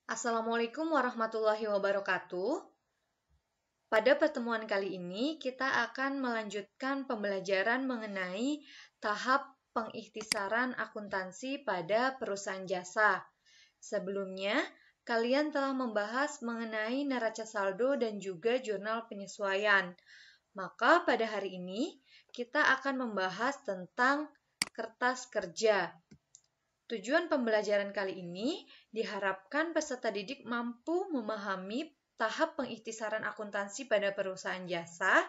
Assalamualaikum warahmatullahi wabarakatuh. Pada pertemuan kali ini, kita akan melanjutkan pembelajaran mengenai tahap pengikhtisaran akuntansi pada perusahaan jasa. Sebelumnya, kalian telah membahas mengenai neraca saldo dan juga jurnal penyesuaian. Maka pada hari ini, kita akan membahas tentang kertas kerja. Tujuan pembelajaran kali ini diharapkan peserta didik mampu memahami tahap pengikhtisaran akuntansi pada perusahaan jasa,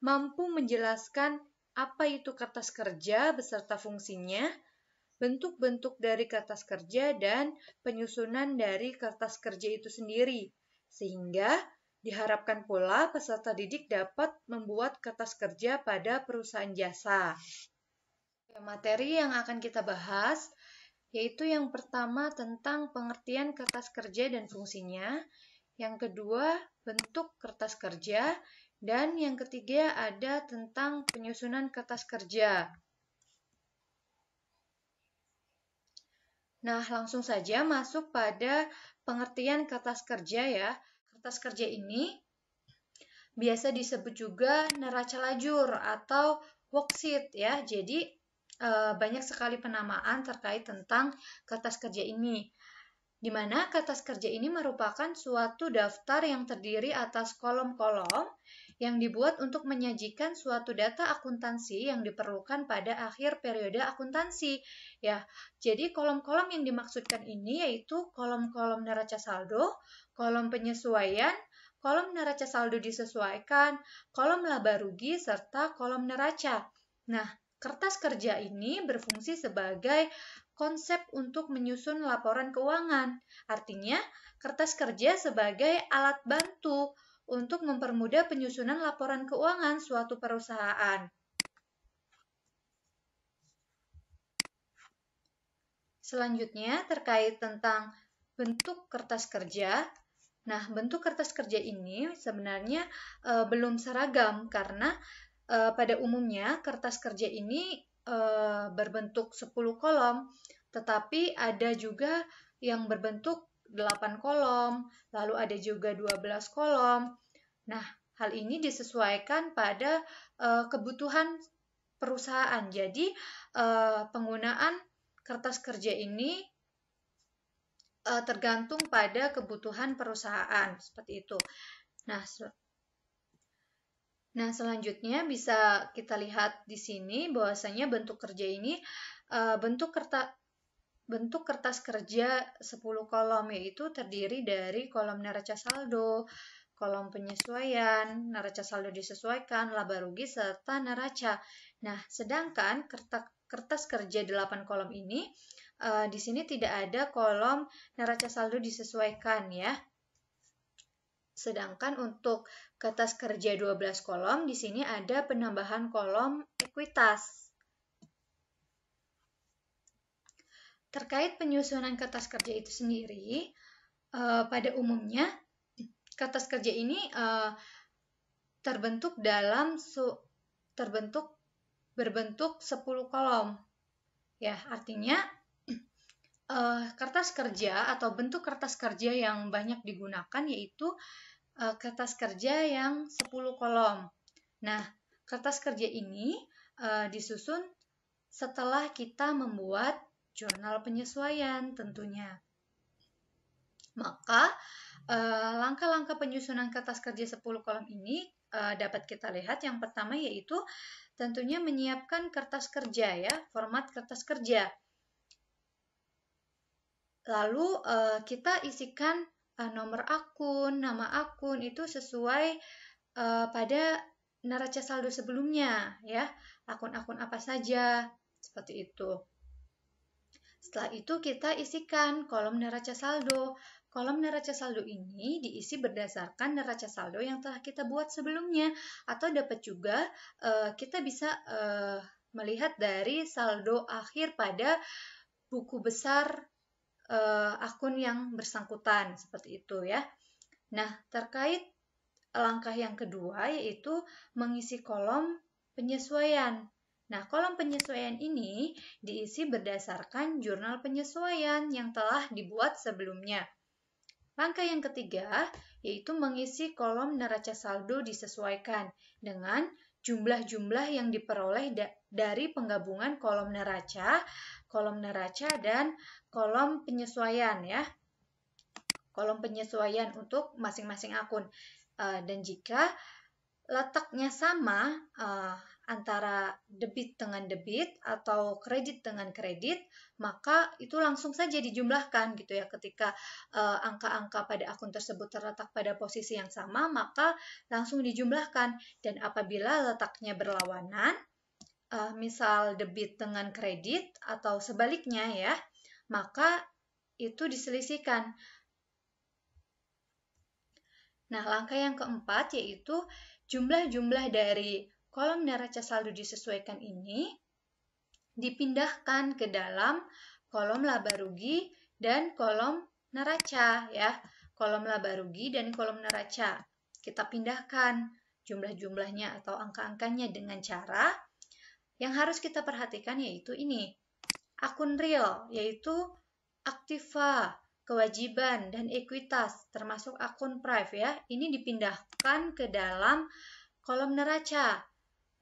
mampu menjelaskan apa itu kertas kerja beserta fungsinya, bentuk-bentuk dari kertas kerja, dan penyusunan dari kertas kerja itu sendiri, sehingga diharapkan pula peserta didik dapat membuat kertas kerja pada perusahaan jasa. Materi yang akan kita bahas yaitu yang pertama tentang pengertian kertas kerja dan fungsinya, yang kedua bentuk kertas kerja, dan yang ketiga ada tentang penyusunan kertas kerja. Nah, langsung saja masuk pada pengertian kertas kerja ya. Kertas kerja ini biasa disebut juga neraca lajur atau worksheet ya. Jadi banyak sekali penamaan terkait tentang kertas kerja ini, di mana kertas kerja ini merupakan suatu daftar yang terdiri atas kolom-kolom yang dibuat untuk menyajikan suatu data akuntansi yang diperlukan pada akhir periode akuntansi. Ya, jadi kolom-kolom yang dimaksudkan ini yaitu kolom-kolom neraca saldo, kolom penyesuaian, kolom neraca saldo disesuaikan, kolom laba rugi, serta kolom neraca. Nah, kertas kerja ini berfungsi sebagai konsep untuk menyusun laporan keuangan. Artinya, kertas kerja sebagai alat bantu untuk mempermudah penyusunan laporan keuangan suatu perusahaan. Selanjutnya, terkait tentang bentuk kertas kerja. Nah, bentuk kertas kerja ini sebenarnya belum seragam karena pada umumnya kertas kerja ini berbentuk 10 kolom, tetapi ada juga yang berbentuk 8 kolom, lalu ada juga 12 kolom. Nah, hal ini disesuaikan pada kebutuhan perusahaan. Jadi, penggunaan kertas kerja ini tergantung pada kebutuhan perusahaan, seperti itu. Nah, selanjutnya bisa kita lihat di sini bahwasanya bentuk kerja ini bentuk kertas kerja 10 kolom, yaitu terdiri dari kolom neraca saldo, kolom penyesuaian, neraca saldo disesuaikan, laba rugi, serta neraca. Nah, sedangkan kertas kerja 8 kolom ini di sini tidak ada kolom neraca saldo disesuaikan ya. Sedangkan untuk kertas kerja 12 kolom, di sini ada penambahan kolom ekuitas. Terkait penyusunan kertas kerja itu sendiri, pada umumnya kertas kerja ini berbentuk 10 kolom. Ya, artinya kertas kerja atau bentuk kertas kerja yang banyak digunakan yaitu kertas kerja yang 10 kolom. Nah, kertas kerja ini disusun setelah kita membuat jurnal penyesuaian tentunya. Maka, langkah-langkah penyusunan kertas kerja 10 kolom ini dapat kita lihat. Yang pertama yaitu tentunya menyiapkan kertas kerja ya, format kertas kerja. Lalu kita isikan nomor akun, nama akun itu sesuai pada neraca saldo sebelumnya ya. Akun-akun apa saja, seperti itu. Setelah itu kita isikan kolom neraca saldo. Kolom neraca saldo ini diisi berdasarkan neraca saldo yang telah kita buat sebelumnya, atau dapat juga kita bisa melihat dari saldo akhir pada buku besar akun yang bersangkutan, seperti itu ya. Nah, terkait langkah yang kedua yaitu mengisi kolom penyesuaian. Nah, kolom penyesuaian ini diisi berdasarkan jurnal penyesuaian yang telah dibuat sebelumnya. Langkah yang ketiga yaitu mengisi kolom neraca saldo disesuaikan dengan jumlah-jumlah yang diperoleh dari penggabungan kolom neraca, dan kolom penyesuaian ya. Kolom penyesuaian untuk masing-masing akun. Dan jika letaknya sama antara debit dengan debit atau kredit dengan kredit, maka itu langsung saja dijumlahkan gitu ya. Ketika angka-angka pada akun tersebut terletak pada posisi yang sama, maka langsung dijumlahkan. Dan apabila letaknya berlawanan, misal debit dengan kredit atau sebaliknya ya, maka itu diselisihkan. Nah, langkah yang keempat yaitu jumlah-jumlah dari kolom neraca saldo disesuaikan ini dipindahkan ke dalam kolom laba rugi dan kolom neraca ya. Kolom laba rugi dan kolom neraca. Kita pindahkan jumlah-jumlahnya atau angka-angkanya dengan cara yang harus kita perhatikan yaitu ini. Akun real yaitu aktiva, kewajiban, dan ekuitas, termasuk akun prive ya, ini dipindahkan ke dalam kolom neraca.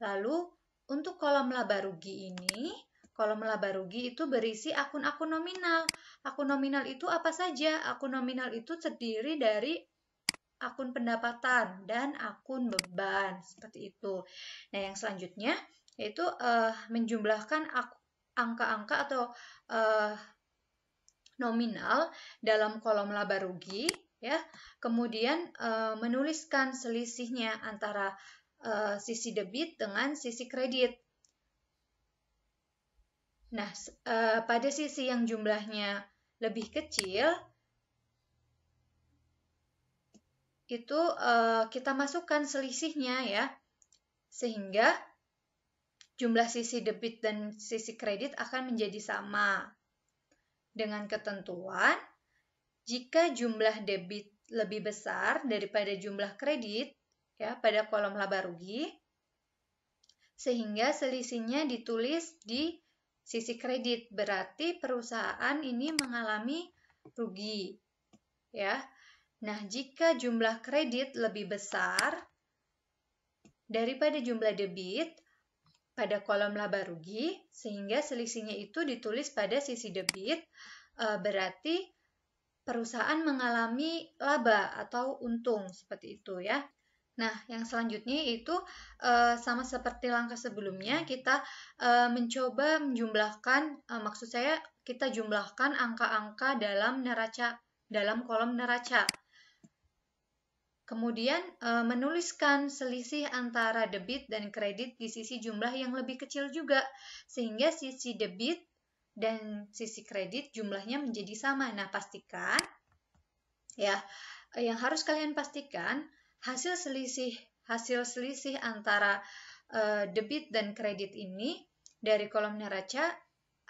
Lalu, untuk kolom laba rugi ini, kolom laba rugi itu berisi akun-akun nominal. Akun nominal itu apa saja? Akun nominal itu terdiri dari akun pendapatan dan akun beban, seperti itu. Nah, yang selanjutnya yaitu menjumlahkan angka-angka atau nominal dalam kolom laba rugi ya, kemudian menuliskan selisihnya antara sisi debit dengan sisi kredit. Nah, pada sisi yang jumlahnya lebih kecil itu kita masukkan selisihnya ya, sehingga jumlah sisi debit dan sisi kredit akan menjadi sama. Dengan ketentuan, jika jumlah debit lebih besar daripada jumlah kredit ya pada kolom laba rugi, sehingga selisihnya ditulis di sisi kredit, berarti perusahaan ini mengalami rugi ya. Nah, jika jumlah kredit lebih besar daripada jumlah debit pada kolom laba rugi, sehingga selisihnya itu ditulis pada sisi debit, berarti perusahaan mengalami laba atau untung, seperti itu ya. Nah, yang selanjutnya itu sama seperti langkah sebelumnya, kita mencoba menjumlahkan, maksud saya kita jumlahkan angka-angka dalam neraca, dalam kolom neraca. Kemudian menuliskan selisih antara debit dan kredit di sisi jumlah yang lebih kecil juga, sehingga sisi debit dan sisi kredit jumlahnya menjadi sama. Nah, pastikan ya, yang harus kalian pastikan hasil selisih antara debit dan kredit ini dari kolom neraca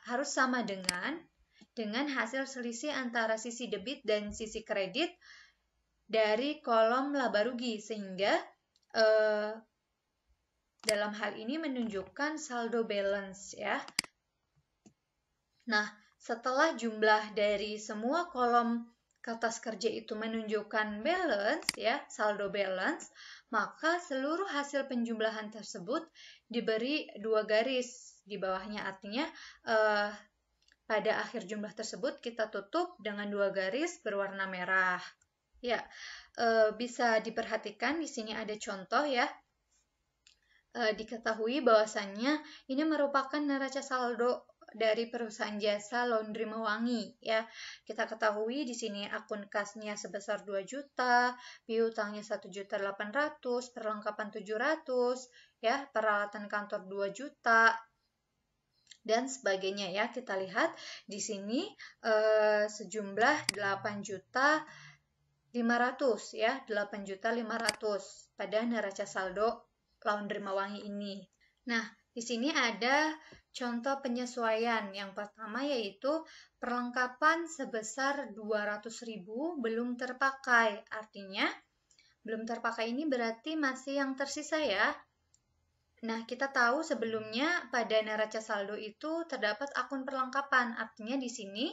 harus sama dengan hasil selisih antara sisi debit dan sisi kredit dari kolom laba rugi, sehingga dalam hal ini menunjukkan saldo balance ya. Nah, setelah jumlah dari semua kolom kertas kerja itu menunjukkan balance ya, saldo balance, maka seluruh hasil penjumlahan tersebut diberi 2 garis di bawahnya, artinya pada akhir jumlah tersebut kita tutup dengan 2 garis berwarna merah. Ya, bisa diperhatikan di sini ada contoh ya. Diketahui bahwasannya ini merupakan neraca saldo dari perusahaan jasa laundry Mewangi ya. Kita ketahui di sini akun kasnya sebesar 2 juta, piutangnya 1.800.000, perlengkapan 700 ya, peralatan kantor 2 juta dan sebagainya ya. Kita lihat di sini sejumlah 8.500.000 ya, 8.500.000 pada neraca saldo laundry Mewangi ini. Nah, di sini ada contoh penyesuaian. Yang pertama yaitu perlengkapan sebesar 200.000 belum terpakai. Artinya belum terpakai ini berarti masih yang tersisa ya. Nah, kita tahu sebelumnya pada neraca saldo itu terdapat akun perlengkapan. Artinya di sini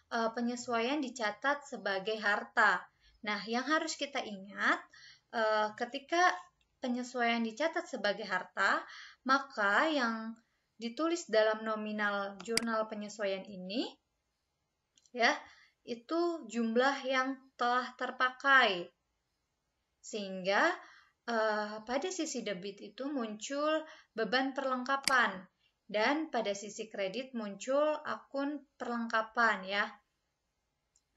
penyesuaian dicatat sebagai harta. Nah, yang harus kita ingat, ketika penyesuaian dicatat sebagai harta, maka yang ditulis dalam nominal jurnal penyesuaian ini, ya, itu jumlah yang telah terpakai. Sehingga pada sisi debit itu muncul beban perlengkapan dan pada sisi kredit muncul akun perlengkapan ya.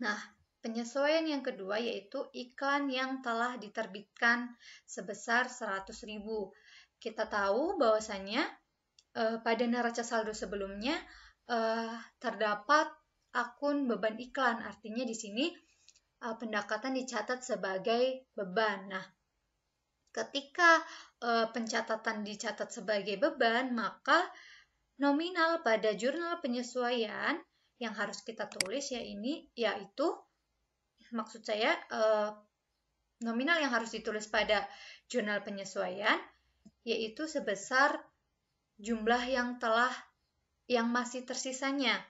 Nah, penyesuaian yang kedua yaitu iklan yang telah diterbitkan sebesar 100.000. Kita tahu bahwasannya pada neraca saldo sebelumnya terdapat akun beban iklan, artinya di sini pendapatan dicatat sebagai beban. Nah, ketika pencatatan dicatat sebagai beban, maka nominal pada jurnal penyesuaian yang harus kita tulis yaitu maksud saya nominal yang harus ditulis pada jurnal penyesuaian yaitu sebesar jumlah yang masih tersisanya.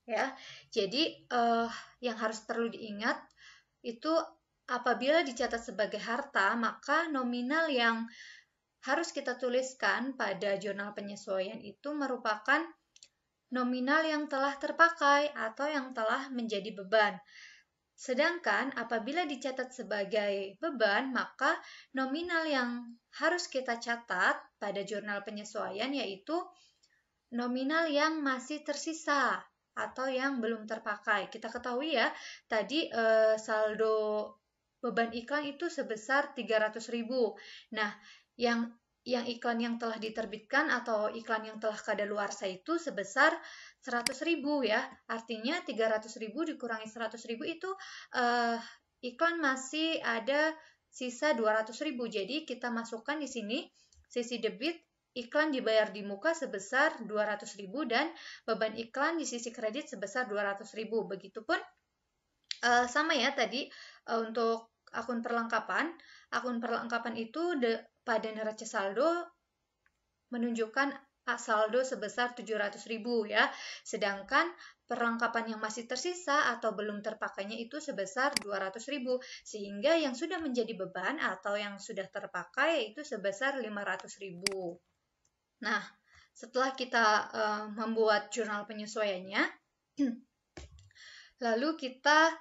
Ya, jadi yang harus perlu diingat itu apabila dicatat sebagai harta, maka nominal yang harus kita tuliskan pada jurnal penyesuaian itu merupakan nominal yang telah terpakai atau yang telah menjadi beban. Sedangkan apabila dicatat sebagai beban, maka nominal yang harus kita catat pada jurnal penyesuaian yaitu nominal yang masih tersisa atau yang belum terpakai. Kita ketahui ya, tadi saldo beban iklan itu sebesar 300.000. Nah, yang iklan yang telah diterbitkan atau iklan yang telah kadaluarsa itu sebesar 100.000 ya. Artinya 300.000 dikurangi 100.000 itu iklan masih ada sisa 200.000. Jadi kita masukkan di sini sisi debit iklan dibayar di muka sebesar 200.000 dan beban iklan di sisi kredit sebesar 200.000. Begitupun sama ya tadi untuk akun perlengkapan. Akun perlengkapan itu pada neraca saldo menunjukkan saldo sebesar 700.000 ya. Sedangkan perlengkapan yang masih tersisa atau belum terpakainya itu sebesar 200.000. Sehingga yang sudah menjadi beban atau yang sudah terpakai itu sebesar 500.000. Nah, setelah kita membuat jurnal penyesuaiannya, lalu kita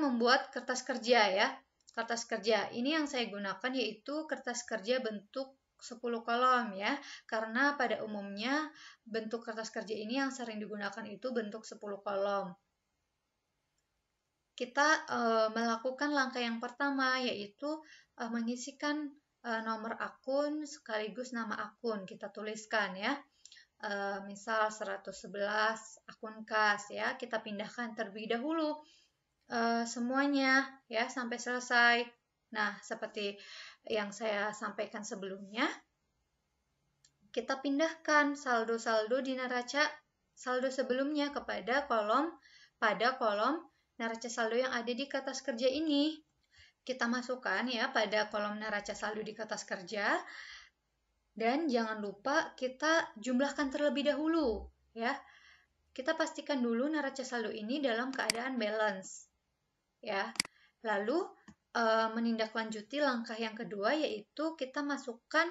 membuat kertas kerja ya. Kertas kerja ini yang saya gunakan yaitu kertas kerja bentuk 10 kolom ya. Karena pada umumnya bentuk kertas kerja ini yang sering digunakan itu bentuk 10 kolom. Kita melakukan langkah yang pertama yaitu mengisikan nomor akun sekaligus nama akun kita tuliskan ya. Misal 111 akun kas ya, kita pindahkan terlebih dahulu semuanya ya sampai selesai. Nah, seperti yang saya sampaikan sebelumnya, kita pindahkan saldo-saldo di neraca saldo sebelumnya pada kolom neraca saldo yang ada di kertas kerja ini. Kita masukkan ya pada kolom neraca saldo di kertas kerja dan jangan lupa kita jumlahkan terlebih dahulu ya. Kita pastikan dulu neraca saldo ini dalam keadaan balance ya. Lalu menindaklanjuti langkah yang kedua yaitu kita masukkan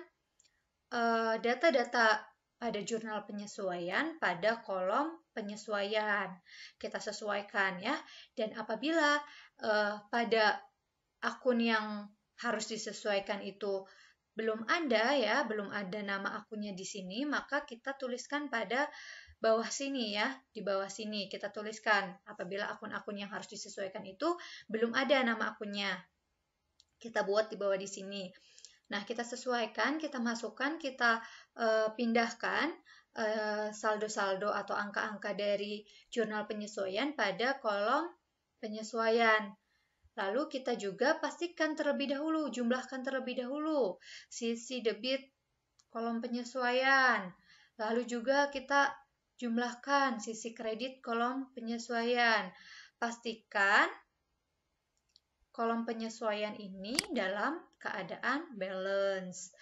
data-data pada jurnal penyesuaian pada kolom penyesuaian. Kita sesuaikan ya. Dan apabila pada akun yang harus disesuaikan itu belum ada ya, belum ada nama akunnya di sini, maka kita tuliskan pada bawah sini ya, di bawah sini kita tuliskan apabila akun-akun yang harus disesuaikan itu belum ada nama akunnya. Kita buat di bawah di sini. Nah, kita sesuaikan, kita masukkan, kita pindahkan saldo-saldo atau angka-angka dari jurnal penyesuaian pada kolom penyesuaian. Lalu kita juga pastikan terlebih dahulu, jumlahkan terlebih dahulu sisi debit kolom penyesuaian. Lalu juga kita jumlahkan sisi kredit kolom penyesuaian. Pastikan kolom penyesuaian ini dalam keadaan balance.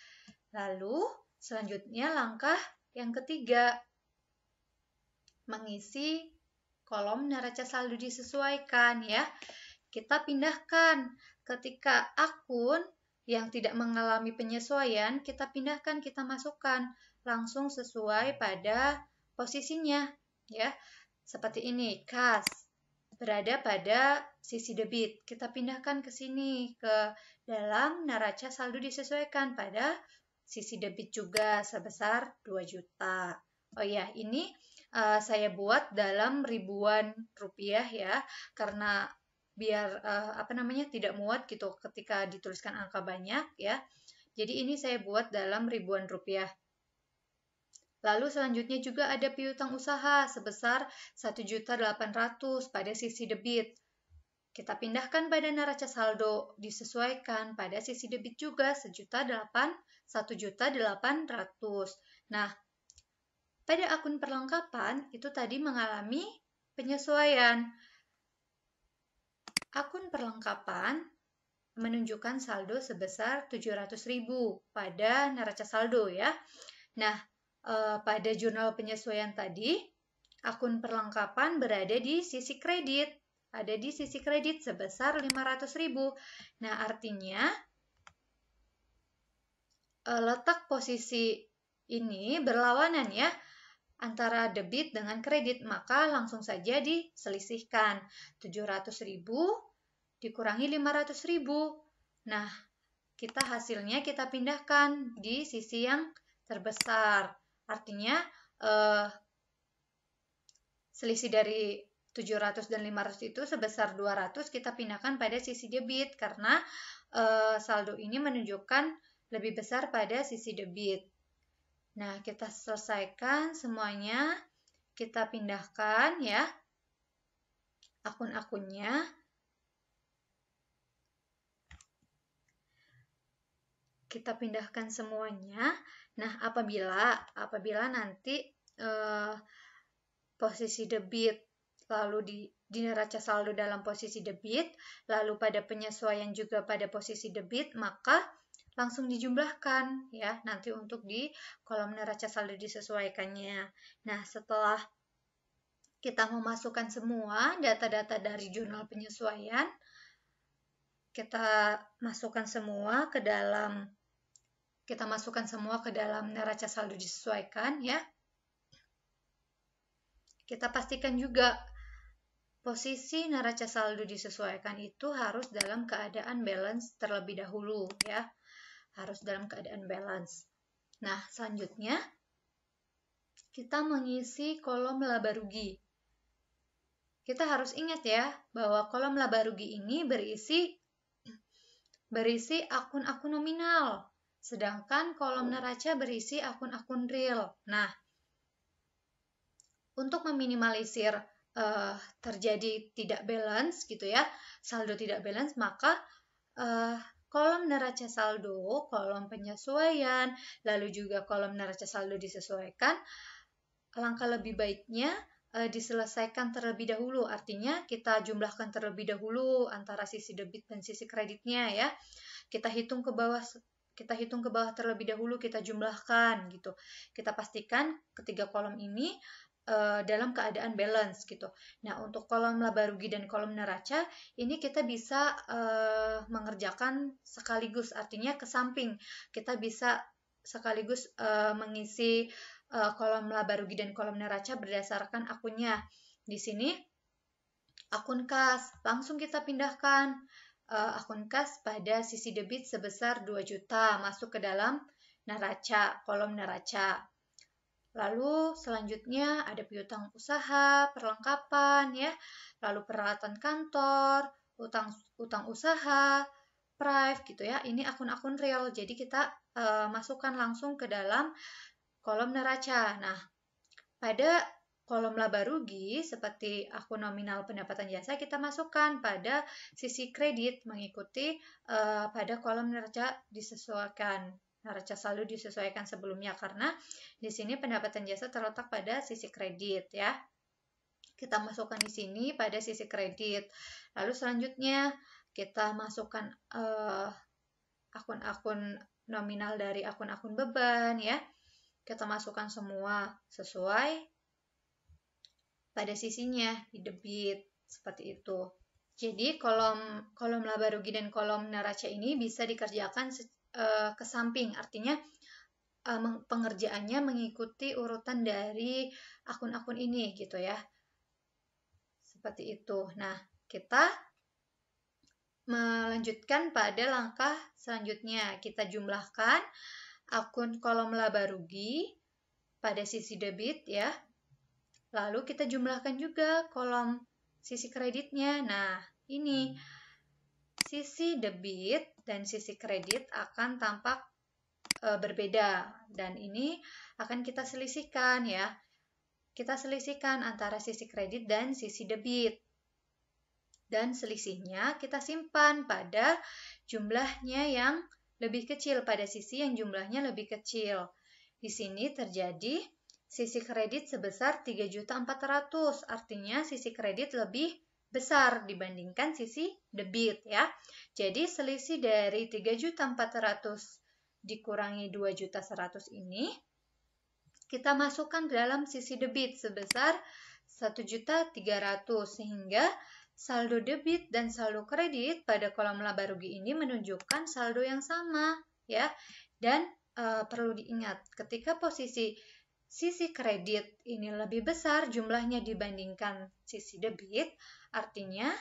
Lalu selanjutnya langkah yang ketiga, mengisi kolom neraca saldo disesuaikan ya. Kita pindahkan ketika akun yang tidak mengalami penyesuaian, kita pindahkan, kita masukkan langsung sesuai pada posisinya ya. Seperti ini, kas berada pada sisi debit. Kita pindahkan ke sini ke dalam neraca saldo disesuaikan pada sisi debit juga sebesar 2 juta. Oh ya, ini saya buat dalam ribuan rupiah ya, karena biar tidak muat gitu ketika dituliskan angka banyak ya. Jadi ini saya buat dalam ribuan rupiah. Lalu selanjutnya juga ada piutang usaha sebesar 1.800.000 pada sisi debit. Kita pindahkan pada neraca saldo disesuaikan pada sisi debit juga 1.800.000. Nah, pada akun perlengkapan itu tadi mengalami penyesuaian. Akun perlengkapan menunjukkan saldo sebesar 700.000 pada neraca saldo ya. Nah, pada jurnal penyesuaian tadi, akun perlengkapan berada di sisi kredit. Ada di sisi kredit sebesar 500.000. Nah, artinya letak posisi ini berlawanan ya antara debit dengan kredit, maka langsung saja diselisihkan. 700.000 dikurangi 500.000. Nah, hasilnya kita pindahkan di sisi yang terbesar. Artinya selisih dari 700 dan 500 itu sebesar 200 kita pindahkan pada sisi debit karena saldo ini menunjukkan lebih besar pada sisi debit. Nah, kita selesaikan semuanya, kita pindahkan ya akun-akunnya. Kita pindahkan semuanya. Nah, apabila nanti posisi debit lalu di neraca saldo dalam posisi debit, lalu pada penyesuaian juga pada posisi debit, maka langsung dijumlahkan ya nanti untuk di kolom neraca saldo disesuaikannya. Nah, setelah kita memasukkan semua data-data dari jurnal penyesuaian, kita masukkan semua ke dalam neraca saldo disesuaikan ya. Kita pastikan juga posisi neraca saldo disesuaikan itu harus dalam keadaan balance terlebih dahulu ya. Harus dalam keadaan balance. Nah, selanjutnya kita mengisi kolom laba rugi. Kita harus ingat ya bahwa kolom laba rugi ini berisi akun-akun nominal, sedangkan kolom neraca berisi akun-akun real. Nah, untuk meminimalisir terjadi tidak balance gitu ya, saldo tidak balance, maka kolom neraca saldo, kolom penyesuaian, lalu juga kolom neraca saldo disesuaikan, alangkah lebih baiknya diselesaikan terlebih dahulu. Artinya kita jumlahkan terlebih dahulu antara sisi debit dan sisi kreditnya ya. Kita hitung ke bawah terlebih dahulu, kita jumlahkan gitu. Kita pastikan ketiga kolom ini dalam keadaan balance gitu. Nah, untuk kolom laba rugi dan kolom neraca ini kita bisa mengerjakan sekaligus, artinya ke samping. Kita bisa sekaligus mengisi kolom laba rugi dan kolom neraca berdasarkan akunnya. Di sini akun kas, langsung kita pindahkan akun kas pada sisi debit sebesar 2 juta masuk ke dalam neraca, kolom neraca. Lalu selanjutnya ada piutang usaha, perlengkapan ya, lalu peralatan kantor, utang usaha, prive gitu ya. Ini akun-akun real. Jadi kita masukkan langsung ke dalam kolom neraca. Nah, pada kolom laba rugi seperti akun nominal pendapatan jasa kita masukkan pada sisi kredit mengikuti pada kolom neraca disesuaikan. Neraca saldo disesuaikan sebelumnya karena di sini pendapatan jasa terletak pada sisi kredit ya. Kita masukkan di sini pada sisi kredit. Lalu selanjutnya kita masukkan akun-akun nominal dari akun-akun beban ya. Kita masukkan semua sesuai pada sisinya di debit, seperti itu. Jadi kolom laba rugi dan kolom neraca ini bisa dikerjakan ke samping, artinya pengerjaannya mengikuti urutan dari akun-akun ini gitu ya. Seperti itu. Nah, kita melanjutkan pada langkah selanjutnya. Kita jumlahkan akun kolom laba rugi pada sisi debit ya. Lalu kita jumlahkan juga kolom sisi kreditnya. Nah, ini sisi debit dan sisi kredit akan tampak berbeda, dan ini akan kita selisihkan ya. Kita selisihkan antara sisi kredit dan sisi debit. Dan selisihnya kita simpan pada jumlahnya yang lebih kecil, pada sisi yang jumlahnya lebih kecil. Di sini terjadi sisi kredit sebesar 3.400.000, artinya sisi kredit lebih besar dibandingkan sisi debit ya. Jadi selisih dari 3.400.000 dikurangi 2.100.000 ini kita masukkan ke dalam sisi debit sebesar 1.300.000, sehingga saldo debit dan saldo kredit pada kolom laba rugi ini menunjukkan saldo yang sama ya. Dan perlu diingat, ketika posisi sisi kredit ini lebih besar jumlahnya dibandingkan sisi debit, artinya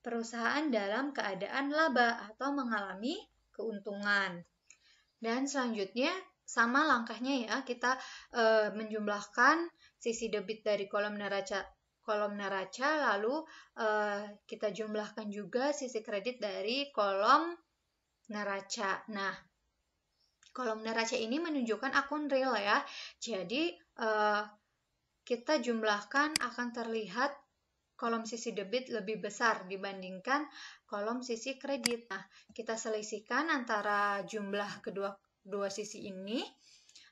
perusahaan dalam keadaan laba atau mengalami keuntungan. Dan selanjutnya sama langkahnya ya, kita menjumlahkan sisi debit dari kolom neraca, lalu kita jumlahkan juga sisi kredit dari kolom neraca. Nah, kolom neraca ini menunjukkan akun real ya. Jadi kita jumlahkan akan terlihat kolom sisi debit lebih besar dibandingkan kolom sisi kredit. Nah, kita selisihkan antara jumlah kedua sisi ini.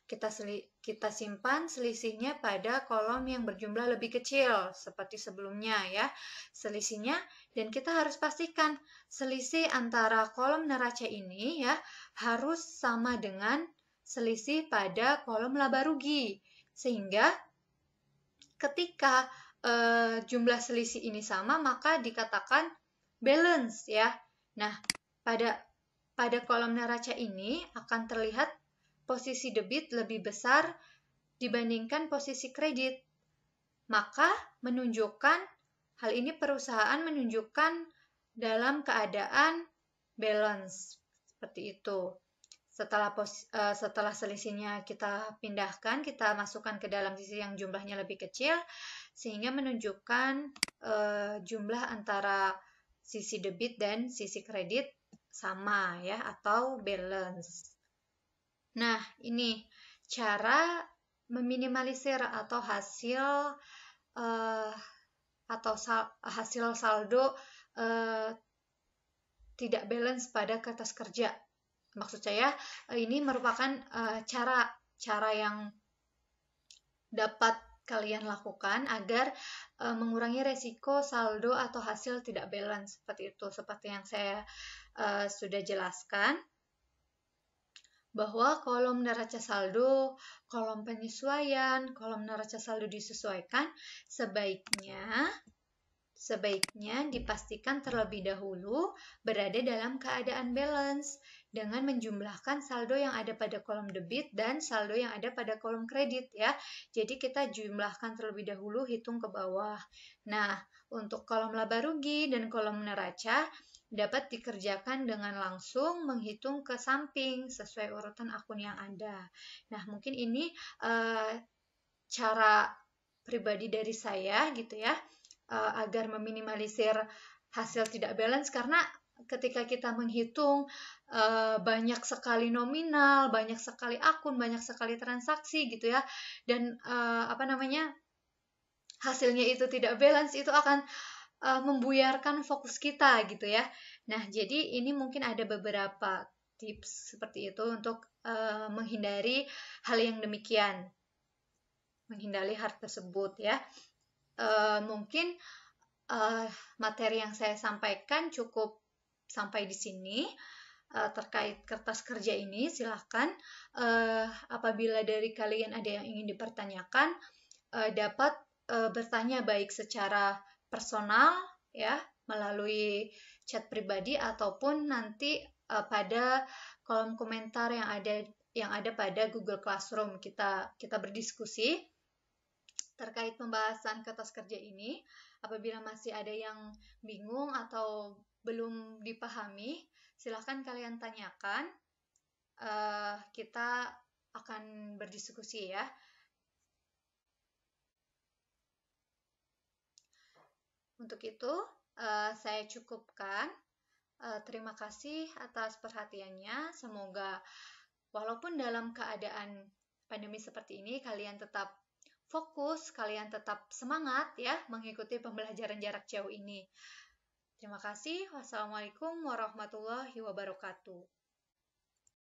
Kita simpan selisihnya pada kolom yang berjumlah lebih kecil seperti sebelumnya ya, selisihnya. Dan kita harus pastikan selisih antara kolom neraca ini ya harus sama dengan selisih pada kolom laba rugi, sehingga ketika jumlah selisih ini sama maka dikatakan balance ya. Nah, pada kolom neraca ini akan terlihat posisi debit lebih besar dibandingkan posisi kredit. Maka menunjukkan hal ini perusahaan menunjukkan dalam keadaan balance. Seperti itu. Setelah selisihnya kita pindahkan, kita masukkan ke dalam sisi yang jumlahnya lebih kecil, sehingga menunjukkan jumlah antara sisi debit dan sisi kredit sama ya, atau balance. Nah, ini cara meminimalisir atau hasil saldo tidak balance pada kertas kerja. Maksud saya, ini merupakan cara yang dapat kalian lakukan agar mengurangi resiko saldo atau hasil tidak balance, seperti itu. Seperti yang saya sudah jelaskan, bahwa kolom neraca saldo, kolom penyesuaian, kolom neraca saldo disesuaikan, sebaiknya dipastikan terlebih dahulu berada dalam keadaan balance dengan menjumlahkan saldo yang ada pada kolom debit dan saldo yang ada pada kolom kredit ya. Jadi kita jumlahkan terlebih dahulu, hitung ke bawah. Nah, untuk kolom laba rugi dan kolom neraca dapat dikerjakan dengan langsung menghitung ke samping sesuai urutan akun yang ada. Nah, mungkin ini cara pribadi dari saya gitu ya, agar meminimalisir hasil tidak balance, karena ketika kita menghitung banyak sekali nominal, banyak sekali akun, banyak sekali transaksi gitu ya, dan hasilnya itu tidak balance, itu akan membuyarkan fokus kita gitu ya. Nah, jadi ini mungkin ada beberapa tips seperti itu untuk menghindari hal yang demikian, menghindari hal tersebut ya. Mungkin materi yang saya sampaikan cukup sampai di sini terkait kertas kerja ini. Silahkan apabila dari kalian ada yang ingin dipertanyakan, dapat bertanya baik secara personal ya, melalui chat pribadi ataupun nanti pada kolom komentar yang ada pada Google Classroom. Kita berdiskusi terkait pembahasan kertas kerja ini. Apabila masih ada yang bingung atau belum dipahami, silahkan kalian tanyakan. Kita akan berdiskusi ya. Untuk itu, saya cukupkan. Terima kasih atas perhatiannya. Semoga walaupun dalam keadaan pandemi seperti ini, kalian tetap fokus, kalian tetap semangat ya mengikuti pembelajaran jarak jauh ini. Terima kasih. Wassalamualaikum warahmatullahi wabarakatuh.